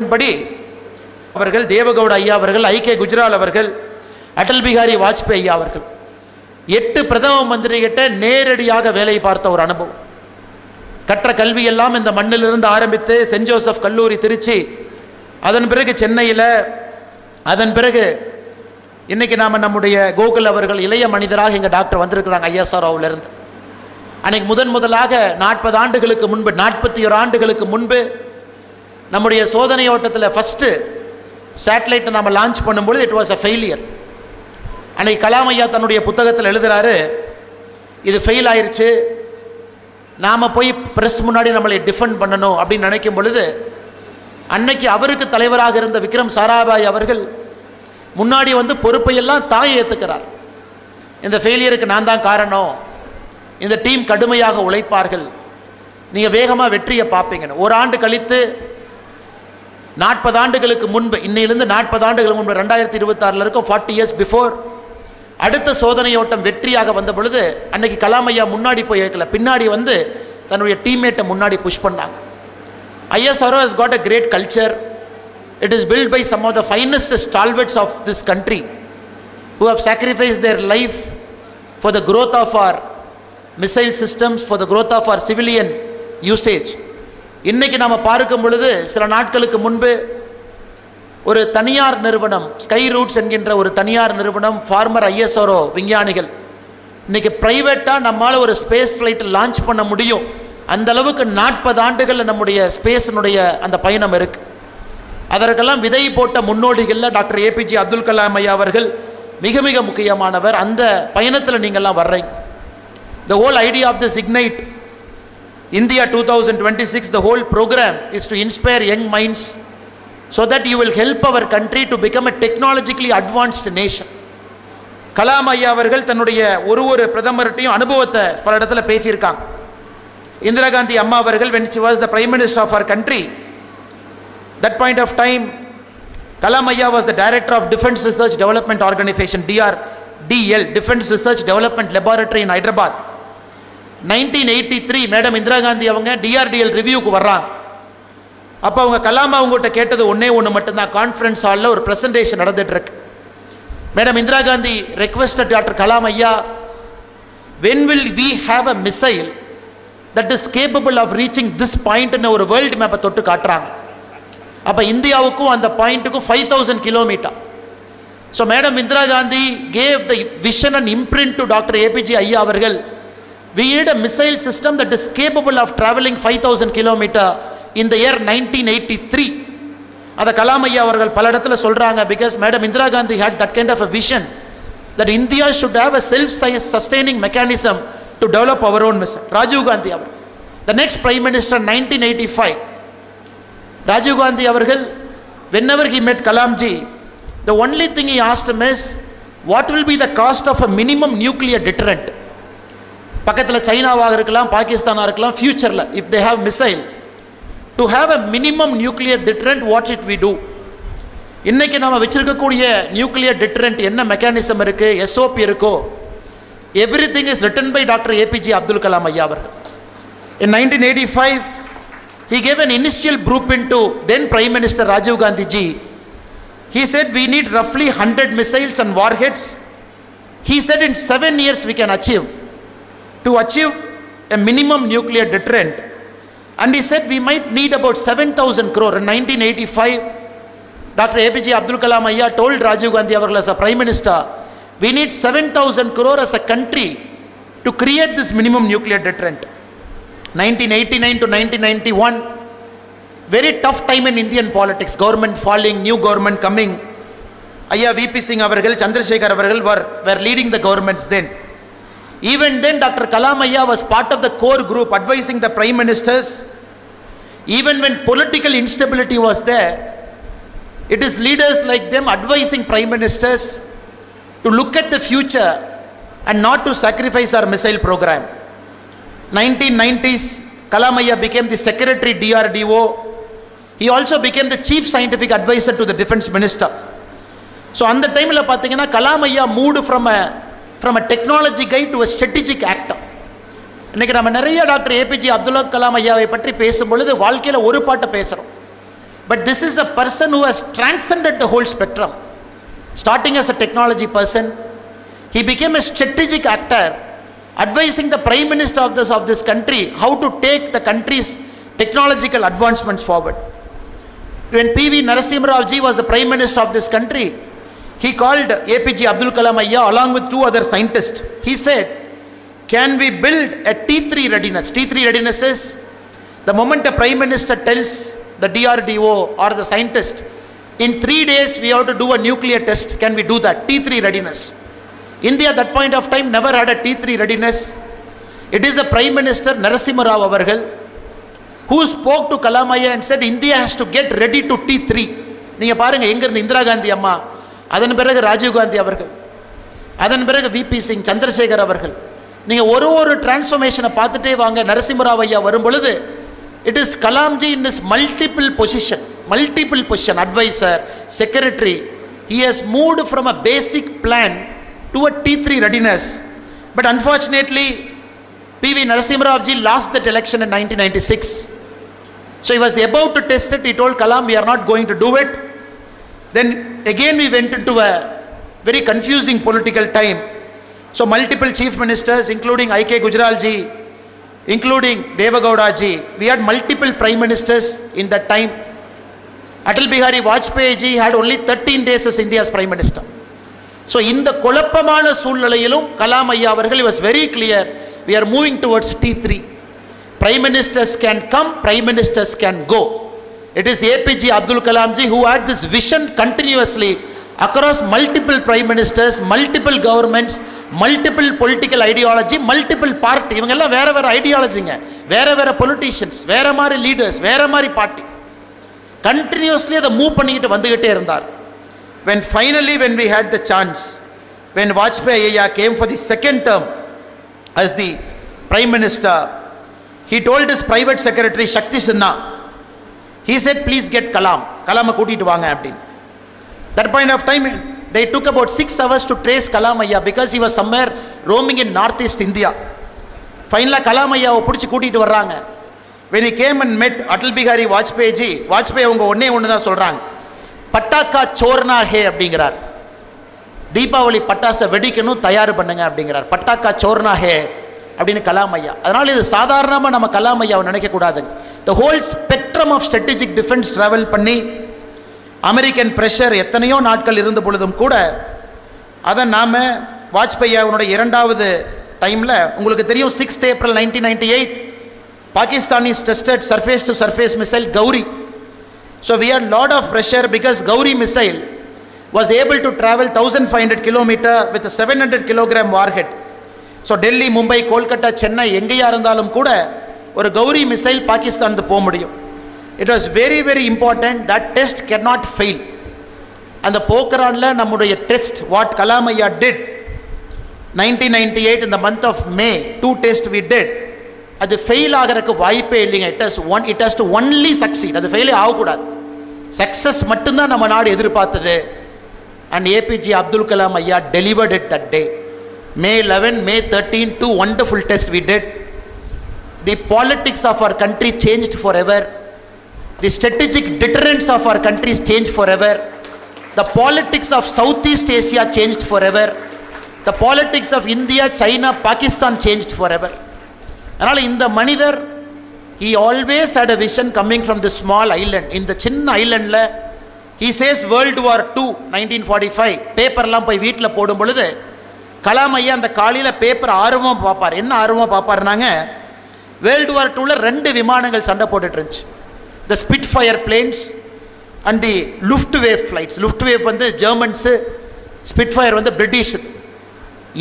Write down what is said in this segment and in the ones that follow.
திட்டத்தின்படி அவர்கள், தேவகவுடா ஐயா அவர்கள், ஐகே குஜ்ரால் அவர்கள், அடல் பிகாரி வாஜ்பேயி ஐயா அவர்கள் 8 பிரதம மந்திரி கிட்ட நேரடியாக வேலை பார்த்த ஒரு அனுபவம். கற்ற கல்வியெல்லாம் இந்த மண்ணிலிருந்து ஆரம்பித்து சென்ட் ஜோசப் கல்லூரி திருச்சி, அதன் பிறகு சென்னையில், அதன் பிறகு இன்னைக்கு நாம் நம்முடைய கோகுல் அவர்கள் இளைய மனிதராக இங்கே டாக்டர் வந்திருக்கிறாங்க ஐஎஸ்ஆர்ஓவிலிருந்து. அன்னைக்கு முதலாக 40 ஆண்டுகளுக்கு முன்பு, 41 ஆண்டுகளுக்கு முன்பு நம்முடைய சோதனை ஓட்டத்தில் ஃபஸ்ட்டு சேட்டலைட்டை நம்ம லான்ச் பண்ணும்பொழுது இட் வாஸ் அ ஃபெயிலியர். அன்னைக்கு கலாம் ஐயா தன்னுடைய புத்தகத்தில் எழுதுகிறாரு, இது ஃபெயில் ஆயிடுச்சு, நாம் போய் ப்ரெஸ் முன்னாடி நம்மளை டிஃபெண்ட் பண்ணணும் அப்படின்னு நினைக்கும் பொழுது, அன்னைக்கு அவருக்கு தலைவராக இருந்த விக்ரம் சாராபாய் அவர்கள் முன்னாடி வந்து பொறுப்பையெல்லாம் தாயை ஏற்றுக்கிறார். இந்த ஃபெயிலியருக்கு நான் தான் காரணம், இந்த டீம் கடுமையாக உழைப்பார்கள், நீங்கள் வேகமாக வெற்றியை பார்ப்பீங்கன்னு. ஒரு ஆண்டு கழித்து 40 ஆண்டுகளுக்கு முன்பு, இன்னையிலிருந்து 40 ஆண்டுகளுக்கு முன்பு 2026 இருக்கும், 40 years பிஃபோர், அடுத்த சோதனை ஓட்டம் வெற்றியாக வந்த பொழுது அன்னைக்கு கலாம் ஐயா முன்னாடி போய் இருக்கல, பின்னாடி வந்து தன்னுடைய டீம்மேட்டை முன்னாடி புஷ் பண்ணாங்க. ISRO has got a great culture. It is built by some of the finest stalwarts of this country who have sacrificed their life for the growth of our missile systems, for the growth of our civilian usage. இன்னைக்கு நாம் பார்க்கும் பொழுது சில நாட்களுக்கு முன்பு ஒரு தனியார் நிறுவனம், ஸ்கை ரூட்ஸ் என்கின்ற ஒரு தனியார் நிறுவனம், ஃபார்மர் ISRO விஞ்ஞானிகள், இன்னைக்கு பிரைவேட்டாக நம்மால் ஒரு ஸ்பேஸ் ஃப்ளைட் லான்ச் பண்ண முடியும். அந்த அளவுக்கு 40 ஆண்டுகளில் நம்முடைய ஸ்பேஸினுடைய அந்த பயணம் இருக்குது. அதற்கெல்லாம் விதை போட்ட முன்னோடிகளில் டாக்டர் APJ அப்துல் கலாம் ஐயா அவர்கள் மிக மிக முக்கியமானவர். அந்த பயணத்தில் நீங்கள்லாம் வர்றீங்க. The whole idea of this Ignite India 2026, the whole program is to inspire young minds so that you will help our country to become a technologically advanced nation. Kalam ஐயா அவர்கள் தன்னுடைய ஒரு பிரதமர்கிட்டையும் அனுபவத்தை பல இடத்துல பேசியிருக்காங்க. இந்திரா காந்தி அம்மா அவர்கள், when she was the prime minister of our country, that point of time Kalam Ayya was the director of Defence Research Development Organization, DRDL, Defence Research Development Laboratory in Hyderabad. 1983 madam Indira Gandhi அவங்க DRDL ரிவ்யூக்கு வர்றாங்க. அப்போ அவங்க கலாம் அவங்ககிட்ட கேட்டது ஒன்றே மட்டும்தான். Conference ஹாலில் ஒரு ப்ரெசன்டேஷன் நடந்துட்டு இருக்கு. Madam Indira Gandhi requested doctor Kalam ஐயா, when will we have a missile that is capable of reaching this point ன்னு ஒரு வேர்ல்டு மேப்பை தொட்டு காட்டுறாங்க. அப்போ இந்தியாவுக்கும் அந்த பாயிண்ட்டுக்கும் 5000 kilometers. So madam Indira Gandhi gave the vision and imprint to doctor APJ ஐயா அவர்கள், we need a missile system that is capable of traveling 5000 kilometers in the year 1983. அதை கலாம் ஐயா அவர்கள் பல இடத்துல சொல்கிறாங்க. Because madam Indira Gandhi had that kind of a vision that India should have a self-sustaining mechanism to develop our own missile. Rajiv Gandhi அவர், the next prime minister 1985, Rajiv Gandhi அவர்கள், whenever he met Kalamji, the only thing he asked him is, what will be the cost of a minimum nuclear deterrent? பக்கத்தில் சைனாவாக இருக்கலாம், பாகிஸ்தானாக இருக்கலாம், ஃபியூச்சரில் if they have missile, to have a minimum nuclear deterrent, what should we do? இன்னைக்கு நம்ம வச்சிருக்கக்கூடிய nuclear deterrent என்ன mechanism இருக்கு, SOP இருக்கோ, everything is written by Dr. APJ Abdul Kalam ஐயா அவர்கள். In 1985 he gave an initial blueprint to then Prime Minister Rajiv Gandhi ji. He said we need roughly 100 missiles and warheads. He said in 7 years we can achieve a minimum nuclear deterrent. And he said we might need about 7,000 crore. In 1985 Dr. APJ Abdul Kalam Ayya told Rajiv Gandhi avargal as a Prime Minister, we need 7,000 crore as a country to create this minimum nuclear deterrent. 1989 to 1991, very tough time in Indian politics. Government falling, new government coming. Ayya VP Singh avargal, Chandrasekhar avargal were leading the governments then. Even then Dr. Kalam Ayya was part of the core group advising the prime ministers. Even when political instability was there, it is leaders like them advising prime ministers to look at the future and not to sacrifice our missile program. 1990s Kalam Ayya became the secretary DRDO. He also became the chief scientific advisor to the defense minister. So on the time la pathina Kalam Ayya moved from a technology guy to a strategic actor. இன்னைக்கு நம்ம நிறைய doctor APJ Abdul Kalam ஐயாவை பற்றி பேசும்பொழுது வாழ்க்கையில் ஒரு பாட்டை பேசுகிறோம். But this is a person who has transcended the whole spectrum. Starting as a technology person, he became a strategic actor, advising the Prime Minister of this country how to take the country's technological advancements forward. When P.V. Narasimha Rao ji was the Prime Minister of this country, he called APJ Abdul Kalam Ayya along with 2 other scientists. He said, can we build a T3 readiness? T3 readiness is the moment a Prime Minister tells the DRDO or the scientist, in 3 days we have to do a nuclear test, can we do that? T3 readiness. India at that point of time never had a T3 readiness. It is a Prime Minister Narasimha Rao Avargal who spoke to Kalam Ayya and said India has to get ready to T3. நீங்க பாருங்க, எங்க இருந்து இந்திரா காந்தி அம்மா, அதன் பிறகு ராஜீவ் காந்தி அவர்கள், அதன் பிறகு விபி சிங், சந்திரசேகர் அவர்கள், நீங்க ஒரு டிரான்ஸ்ஃபர்மேஷனை பார்த்துட்டே வாங்க. நரசிம்மராவ் ஐயா வரும் பொழுது it is கலாம்ஜி in is multiple position, advisor, secretary. He has moved from a basic plan to a T3 readiness. But unfortunately, P.V. Narasimha Rao ji lost that election in 1996. So he was about to test it. He told Kalam, we are not going to do it. Then again we went into a very confusing political time. So multiple chief ministers, including I.K. Gujral ji, including Deva Gowda ji, we had multiple prime ministers in that time. Atal Bihari Vajpayee ji had only 13 days as India's prime minister. So in the குழப்பமான சூழ்நிலையிலும் கலாம் ஐயா அவர்கள் was very clear, we are moving towards T3. Prime ministers can come, prime ministers can go. It is APJ Abdul Kalam ji who had this vision continuously across multiple prime ministers, multiple governments, multiple political ideology, multiple party. இவங்க எல்லாம் வேற வேற ஐடியாலஜிங்க, வேற வேற politicians, வேற மாதிரி leaders, வேற மாதிரி பார்ட்டி. கண்டினியூஸ்லி அதை மூவ் பண்ணிக்கிட்டு வந்துகிட்டே இருந்தார். When finally we had the chance, when Vajpayee Ayya came for the second term as the prime minister, he told his private secretary Shakti Sinha, he said, please get Kalam கூட்டிட்டு வாங்க அப்படின்னு. That point of time they took about 6 hours to trace Kalam Ayya because he was somewhere roaming in northeast India. Finally Kalam Ayyaவை பிடிச்சி கூட்டிட்டு வர்றாங்க. When he came and met Atal Bihari Vajpayee ji, Vajpayee அவங்க ஒன்று தான் சொல்றாங்க, பட்டாக்கா சோர்னா ஹே அப்படிங்கிறார். தீபாவளி பட்டாசை வெடிக்கணும், தயார் பண்ணுங்க அப்படிங்கிறார். பட்டாக்கா சோர்னா ஹே அப்படின்னு கலாம் ஐயா. அதனால் இது சாதாரணமாக நம்ம கலாம் ஐயாவை நினைக்கக்கூடாதுங்க. The whole spectrum of strategic defence travel பண்ணி அமெரிக்கன் ப்ரெஷர் எத்தனையோ நாட்கள் இருந்த பொழுதும் கூட அதை நாம் வாஜ்பாய் அவனுடைய 2வது டைமில் உங்களுக்கு தெரியும், 6th April 1998 Pakistanis tested surface to surface missile Gauri. So we had lot of pressure because Gauri missile was able to travel 1500 km with a 700 kg warhead. So Delhi, Mumbai, Kolkata, Chennai எங்கேயா இருந்தாலும் கூட ஒரு Gowri missile Pakistan போக முடியும். It was very very important, that test cannot fail. அந்த போக்ரான்ல நம்முடைய test what Kalam Ayya did 1998 in the month of May, 2 tests we did, அது fail ஆகிறதுக்கு வாய்ப்பே இல்லைங்க. it has to only succeed. அது ஃபெயிலே ஆகக்கூடாது, சக்சஸ் மட்டும்தான் நம்ம நாடு எதிர்பார்த்தது. and APJ Abdul Kalam Ayya delivered it that day. May 11, May 13, 2 wonderful tests we did. The politics of our country changed forever. The strategic deterrence of our countries changed forever. The politics of Southeast Asia changed forever. The politics of India, China, Pakistan changed forever. அதனால் இந்த மனிதர், he always had a vision coming from the small island. இந்த சின்ன ஐலண்டில் he says World War II 1945 பேப்பர்லாம் போய் வீட்டில் போடும் பொழுது கலாம் ஐயா அந்த காலையில் பேப்பர் ஆர்வமாக பார்ப்பார். என்ன ஆர்வமாக பார்ப்பாருனாங்க, வேர்ல்டு வார் 2ல 2 விமானங்கள் சண்டை போட்டுட்டு இருந்துச்சு. The Spitfire planes and the Luftwaffe flights. Luftwaffe வந்து ஜெர்மன்ஸு, ஸ்பிட்ஃபயர் வந்து பிரிட்டிஷ்.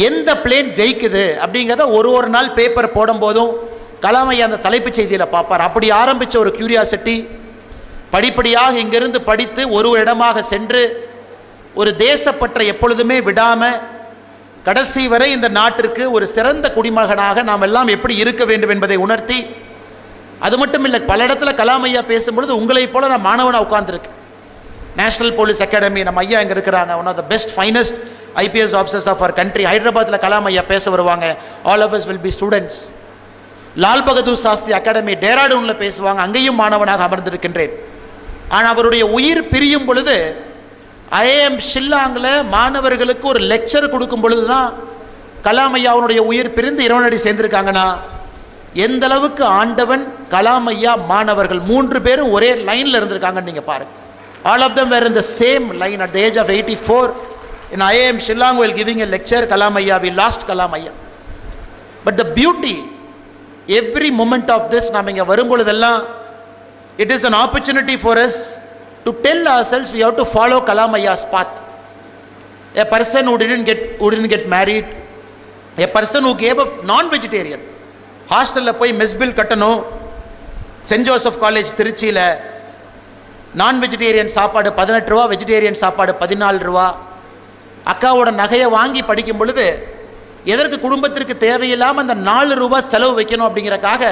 எந்த பிளேன் ஜெயிக்குது அப்படிங்கிறத ஒரு நாள் பேப்பர் போடும்போதும் கலாம் ஐயா அந்த தலைப்புச் செய்தியில் பார்ப்பார். அப்படி ஆரம்பித்த ஒரு கியூரியாசிட்டி படிப்படியாக இங்கிருந்து படித்து ஒரு இடமாக சென்று ஒரு தேசப்பற்றை எப்பொழுதுமே விடாமல் கடைசி வரை இந்த நாட்டிற்கு ஒரு சிறந்த குடிமகனாக நாம் எல்லாம் எப்படி இருக்க வேண்டும் என்பதை உணர்த்தி, அது மட்டும் இல்லை, பல இடத்துல கலாம் ஐயா பேசும்பொழுது உங்களைப் போல நான் மாணவனாக உட்கார்ந்துருக்கு. நேஷனல் போலீஸ் அகாடமி நம்ம ஐயா இங்கே இருக்கிறாங்க, one of the best finest IPS officers of our country. ஹைதராபாத்தில் கலாம் ஐயா பேச வருவாங்க, all of us will be students. Lal Bahadur Shastri academy டேராடூனில் பேசுவாங்க, அங்கேயும் மாணவனாக அமர்ந்திருக்கின்றேன். ஆனால் அவருடைய உயிர் பிரியும் பொழுது ஐஏஎம் ஷில்லாங்கில் மாணவர்களுக்கு ஒரு லெக்சர் கொடுக்கும் பொழுது தான் கலாம் ஐயாவுடைய உயிர் பிரிந்து இறைவனடி சேர்ந்திருக்காங்கன்னா எந்த அளவுக்கு ஆண்டவன், கலாம் ஐயா, மாணவர்கள் 3 பேரும் ஒரே லைனில் இருந்திருக்காங்கன்னு நீங்கள் பாருங்க. All of them were in the same line at the age of 84 in IIM Shillong while giving a lecture. Kalam Ayya, we lost Kalam Ayya. But the beauty, every moment of this, நாம் இங்கே வரும்பொழுதெல்லாம் it is an opportunity for us to tell ourselves we have to follow Kalam Ayya's path. A person who didn't get married, a person who gave up non-vegetarian, ஹாஸ்டலில் போய் mess bill கட்டணும், send Joseph college திருச்சியில் நான் vegetarian சாப்பாடு 18 ரூபா, vegetarian சாப்பாடு 14 ரூபா. அக்காவோட நகையை வாங்கி படிக்கும் பொழுது எதற்கு குடும்பத்திற்கு தேவையில்லாமல் அந்த 4 ரூபா செலவு வைக்கணும் அப்படிங்கிறக்காக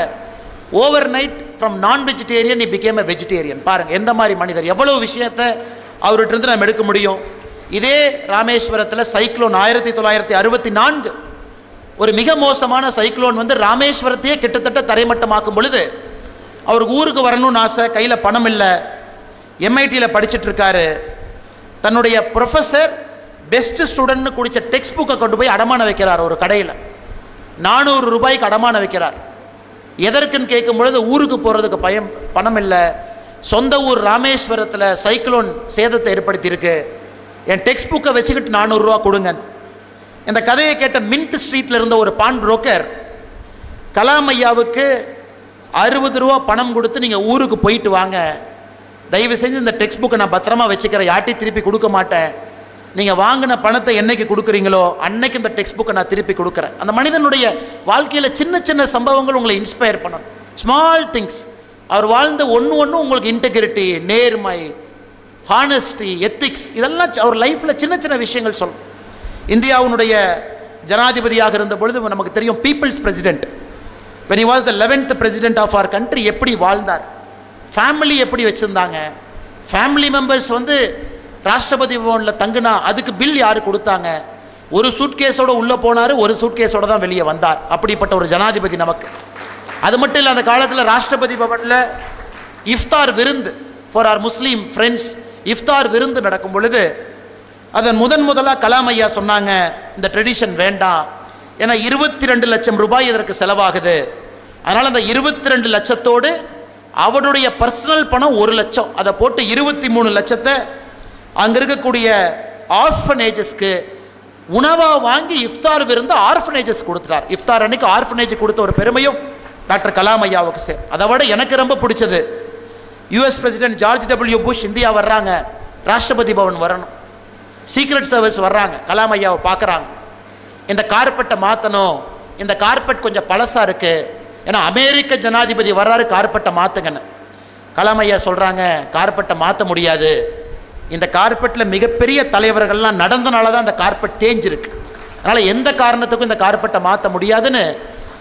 ஓவர் நைட் ஃப்ரம் நான் vegetarian he became a vegetarian. பாருங்கள் எந்த மாதிரி மனிதர், எவ்வளவு விஷயத்தை அவர்கிட்ட நம்ம எடுக்க முடியும். இதே ராமேஸ்வரத்தில் சைக்ளோன் 1964 ஒரு மிக மோசமான சைக்ளோன் வந்து ராமேஸ்வரத்தையே கிட்டத்தட்ட தரைமட்டமாக்கும் பொழுது அவருக்கு ஊருக்கு வரணும்னு ஆசை, கையில் பணம் இல்லை, எம்ஐடியில் படிச்சுட்டு இருக்காரு. தன்னுடைய ப்ரொஃபஸர் பெஸ்ட் ஸ்டூடெண்ட்னு குடித்த டெக்ஸ்ட் புக்கை கொண்டு போய் அடமான வைக்கிறார். ஒரு கடையில் 400 ரூபாய்க்கு அடமான வைக்கிறார். எதற்குன்னு கேட்கும் பொழுது ஊருக்கு போகிறதுக்கு பணம் இல்லை, சொந்த ஊர் ராமேஸ்வரத்தில் சைக்ளோன் சேதத்தை ஏற்படுத்தியிருக்கு, என் டெக்ஸ்ட் புக்கை வச்சுக்கிட்டு 400 ரூபா கொடுங்க. இந்த கதையை கேட்ட மின்ட் ஸ்ட்ரீட்டில் இருந்த ஒரு பான் புரோக்கர் கலாம் ஐயாவுக்கு 60 ரூபா பணம் கொடுத்து நீங்கள் ஊருக்கு போயிட்டு வாங்க, தயவு செஞ்சு இந்த டெக்ஸ்ட் புக்கை நான் பத்திரமா வச்சுக்கிறேன், யார்ட்டையும் திருப்பி கொடுக்க மாட்டேன், நீங்கள் வாங்கின பணத்தை என்னைக்கு கொடுக்குறீங்களோ அன்னைக்கு இந்த டெக்ஸ்ட் புக்கை நான் திருப்பி கொடுக்குறேன். அந்த மனிதனுடைய வாழ்க்கையில் சின்ன சின்ன சம்பவங்கள் உங்களை இன்ஸ்பயர் பண்ணணும். Small things. அவர் வாழ்ந்த ஒன்று உங்களுக்கு இன்டெகிரிட்டி, நேர்மை, ஹானஸ்டி, எத்திக்ஸ், இதெல்லாம் அவர் லைஃப்பில் சின்ன சின்ன விஷயங்கள் சொல்லணும். இந்தியாவுடைய ஜனாதிபதியாக இருந்த பொழுது நமக்கு தெரியும், people's president, when he was the 11th president of our country, எப்படி வாழ்ந்தார், ஃபேமிலி எப்படி வச்சுருந்தாங்க, ஃபேமிலி மெம்பர்ஸ் வந்து ராஷ்டிரபதி பவனில் தங்குனா அதுக்கு பில் யார் கொடுத்தாங்க, ஒரு சூட்கேஸோட உள்ளே போனார், ஒரு சூட்கேஸோட தான் வெளியே வந்தார். அப்படிப்பட்ட ஒரு ஜனாதிபதி நமக்கு. அது மட்டும் இல்லை, அந்த காலத்தில் ராஷ்டிரபதி பவனில் இஃப்தார் விருந்து ஃபார் ஆர் முஸ்லீம் ஃப்ரெண்ட்ஸ், இஃப்தார் விருந்து நடக்கும் பொழுது அதன் முதலாக கலாம் ஐயா சொன்னாங்க, இந்த ட்ரெடிஷன் வேண்டாம், ஏன்னா 22 லட்சம் ரூபாய் இதற்கு செலவாகுது, அதனால் அந்த 22 லட்சத்தோடு அவருடைய பர்சனல் பணம் 1 லட்சம், அதை போட்டு 23 லட்சத்தை அங்கே இருக்கக்கூடிய ஆர்ஃபனேஜஸ்க்கு உணவாக வாங்கி இஃப்தார் விருந்து ஆர்ஃபனேஜஸ் கொடுத்துட்டார். இஃப்தார் அன்னைக்கு ஆர்ஃபனேஜ் கொடுத்த ஒரு பெருமையும் டாக்டர் கலாம் ஐயாவுக்கு சேர். அதை விட எனக்கு ரொம்ப பிடிச்சது, US president George W Bush India வர்றாங்க, ராஷ்டிரபதி பவன் வரணும், சீக்ரெட் சர்வீஸ் வர்றாங்க, கலாம் ஐயாவை பார்க்குறாங்க, இந்த கார்பெட்டை மாற்றணும், இந்த கார்பெட் கொஞ்சம் பழசாக இருக்குது, ஏன்னா அமெரிக்க ஜனாதிபதி வர்றாரு, கார்பெட்டை மாற்றுங்கன்னு. கலாம் ஐயா சொல்கிறாங்க, கார்பெட்டை மாற்ற முடியாது, இந்த கார்பெட்டில் மிகப்பெரிய தலைவர்கள்லாம் நடந்தனால தான் அந்த கார்பெட் தேஞ்சிருக்கு, அதனால் எந்த காரணத்துக்கும் இந்த கார்பெட்டை மாற்ற முடியாதுன்னு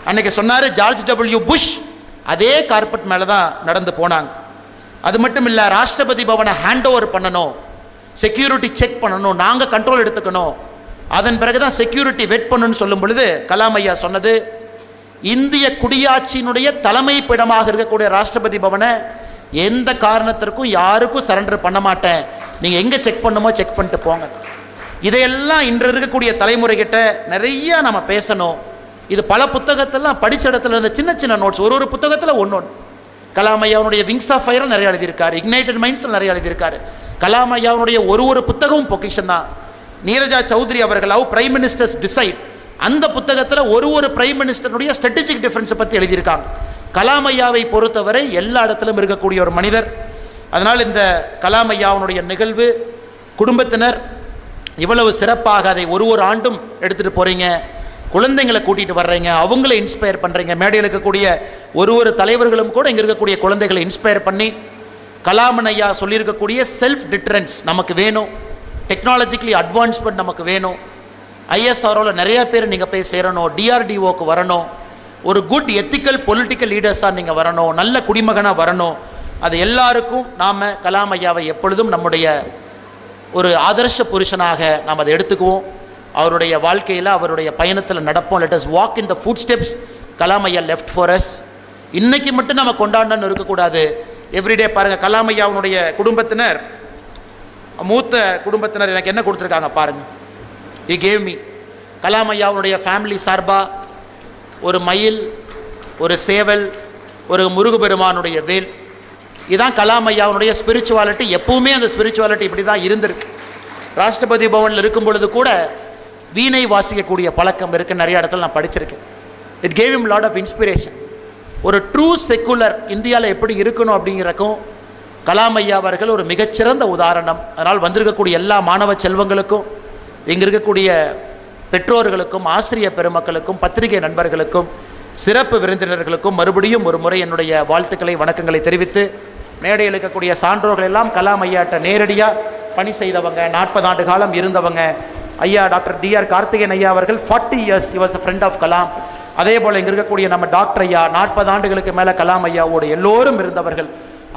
அன்றைக்கி சொன்னார் ஜார்ஜ் டபிள்யூ புஷ். அதே கார்பெட் மேலே தான் நடந்து போனாங்க. அது மட்டும் இல்லை, ராஷ்டிரபதி பவனை ஹேண்ட் ஓவர் பண்ணணும், செக்யூரிட்டி செக் பண்ணணும், நாங்கள் கண்ட்ரோல் எடுத்துக்கணும், அதன் பிறகு தான் செக்யூரிட்டி வெட் பண்ணணும்னு சொல்லும் பொழுது கலாம் ஐயா சொன்னது, இந்திய குடியாட்சியினுடைய தலைமைப்பிடமாக இருக்கக்கூடிய ராஷ்டிரபதி பவனை எந்த காரணத்திற்கும் யாருக்கும் சரண்டர் பண்ண மாட்டேன், நீங்கள் எங்கே செக் பண்ணுமோ செக் பண்ணிட்டு போங்க. இதையெல்லாம் இன்று இருக்கக்கூடிய தலைமுறைகிட்ட நிறையா நம்ம பேசணும். இது பல புத்தகத்தெல்லாம் படித்த இடத்துல இருந்த சின்ன சின்ன நோட்ஸ், ஒரு புத்தகத்தில் ஒன்று. கலாம் ஐயாவுடைய விங்ஸ் ஆஃப் ஃபயர் நிறைய எழுதியிருக்காரு, இக்னைட்டட் மைண்ட்ஸில் நிறைய எழுதியிருக்காரு. கலாம் ஐயாவுடைய ஒரு புத்தகமும் பொக்கிஷன் தான். நீரஜா சௌத்ரி அவர்கள் ஹவ் பிரைம் மினிஸ்டர்ஸ் டிசைட், அந்த புத்தகத்தில் ஒரு பிரைம் மினிஸ்டருடைய ஸ்ட்ராட்டஜிக் டிஃபரன்ஸை பற்றி எழுதியிருக்காங்க. கலாம் ஐயாவை பொறுத்தவரை எல்லா இடத்திலும் இருக்கக்கூடிய ஒரு மனிதர். அதனால் இந்த கலாம் ஐயாவுடைய நிகழ்வு, குடும்பத்தினர் இவ்வளவு சிறப்பாக அதை ஒரு ஆண்டும் எடுத்துகிட்டு போகிறீங்க, குழந்தைங்களை கூட்டிகிட்டு வர்றீங்க, அவங்கள இன்ஸ்பயர் பண்ணுறீங்க. மேடையில் இருக்கக்கூடிய ஒரு தலைவர்களும் கூட இங்கே இருக்கக்கூடிய குழந்தைகளை இன்ஸ்பயர் பண்ணி, கலாமன் ஐயா சொல்லியிருக்கக்கூடிய செல்ஃப் டிட்டரன்ஸ் நமக்கு வேணும், டெக்னாலஜிக்கலி அட்வான்ஸ்மெண்ட் நமக்கு வேணும், ஐஎஸ்ஆர்ஓவில் நிறையா பேர் நீங்கள் போய் சேரணும், டிஆர்டிஓக்கு வரணும், ஒரு குட் எத்திக்கல் பொலிட்டிக்கல் லீடர்ஸாக நீங்கள் வரணும், நல்ல குடிமகனாக வரணும். அது எல்லாருக்கும் நாம் கலாம் ஐயாவை எப்பொழுதும் நம்முடைய ஒரு ஆதர்ஷ புருஷனாக நாம் அதை எடுத்துக்குவோம். அவருடைய வாழ்க்கையில் அவருடைய பயணத்தில் நடப்போம். Let us walk in the food steps Kalam ஐயா லெஃப்ட் ஃபார் அஸ். இன்றைக்கி மட்டும் நம்ம கொண்டாடணும்னு இருக்கக்கூடாது, எவ்ரிடே பாருங்கள், கலாம் ஐயாவுடைய குடும்பத்தினர், மூத்த குடும்பத்தினர் எனக்கு என்ன கொடுத்துருக்காங்க பாருங்கள். he gave me கலாம் ஐயாவுடைய ஃபேமிலி சார்பாக ஒரு மயில், ஒரு சேவல், ஒரு முருகப்பெருமானுடைய வேல். இதுதான் கலாம் ஐயாவுடைய ஸ்பிரிச்சுவாலிட்டி. எப்பவுமே அந்த ஸ்பிரிச்சுவாலிட்டி இப்படி தான் இருந்திருக்கு. ராஷ்டிரபதி பவனில் இருக்கும் பொழுது கூட வீணை வாசிக்கக்கூடிய பழக்கம் இருக்குது. நிறைய இடத்துல நான் படிச்சிருக்கேன். It gave him lot of inspiration. ஒரு ட்ரூ செக்குலர் இந்தியாவில் எப்படி இருக்கணும் அப்படிங்கிறக்கும் கலாம் ஐயா அவர்கள் ஒரு மிகச்சிறந்த உதாரணம். அதனால் வந்திருக்கக்கூடிய எல்லா மாணவ செல்வங்களுக்கும், இங்கே இருக்கக்கூடிய பெற்றோர்களுக்கும், ஆசிரியர் பெருமக்களுக்கும், பத்திரிகை நண்பர்களுக்கும், சிறப்பு விருந்தினர்களுக்கும் மறுபடியும் ஒரு முறை என்னுடைய வாழ்த்துக்களை, வணக்கங்களை தெரிவித்து, மேடையில் இருக்கக்கூடிய சான்றோர்கள் எல்லாம் கலாம் ஐயாட்ட நேரடியாக பணி செய்தவங்க, 40 ஆண்டு காலம் இருந்தவங்க. ஐயா டாக்டர் DR கார்த்திகேயன் ஐயா அவர்கள் 40 years he was a friend of Kalam. அதே போல் இங்கே இருக்கக்கூடிய நம்ம டாக்டர் ஐயா 40 ஆண்டுகளுக்கு மேலே கலாம் ஐயாவோடு எல்லோரும் இருந்தவர்கள்.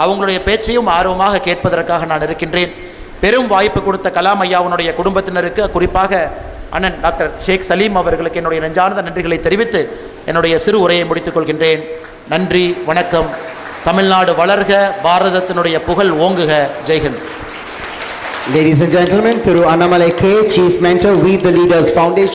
அவங்களுடைய பேச்சையும் ஆர்வமாக கேட்பதற்காக நான் இருக்கின்றேன். பெரும் வாய்ப்பு கொடுத்த கலாம் ஐயாவுடைய குடும்பத்தினருக்கு, குறிப்பாக அண்ணன் டாக்டர் ஷேக் சலீம் அவர்களுக்கு என்னுடைய நெஞ்சார்ந்த நன்றிகளை தெரிவித்து என்னுடைய சிறு உரையை முடித்துக் கொள்கின்றேன். நன்றி, வணக்கம். தமிழ்நாடு வளர்க, பாரதத்தினுடைய புகழ் ஓங்குக. ஜெய்ஹிந்த். Ladies and gentlemen, Thiru Annamalai K, Chief Mentor, We the Leaders Foundation.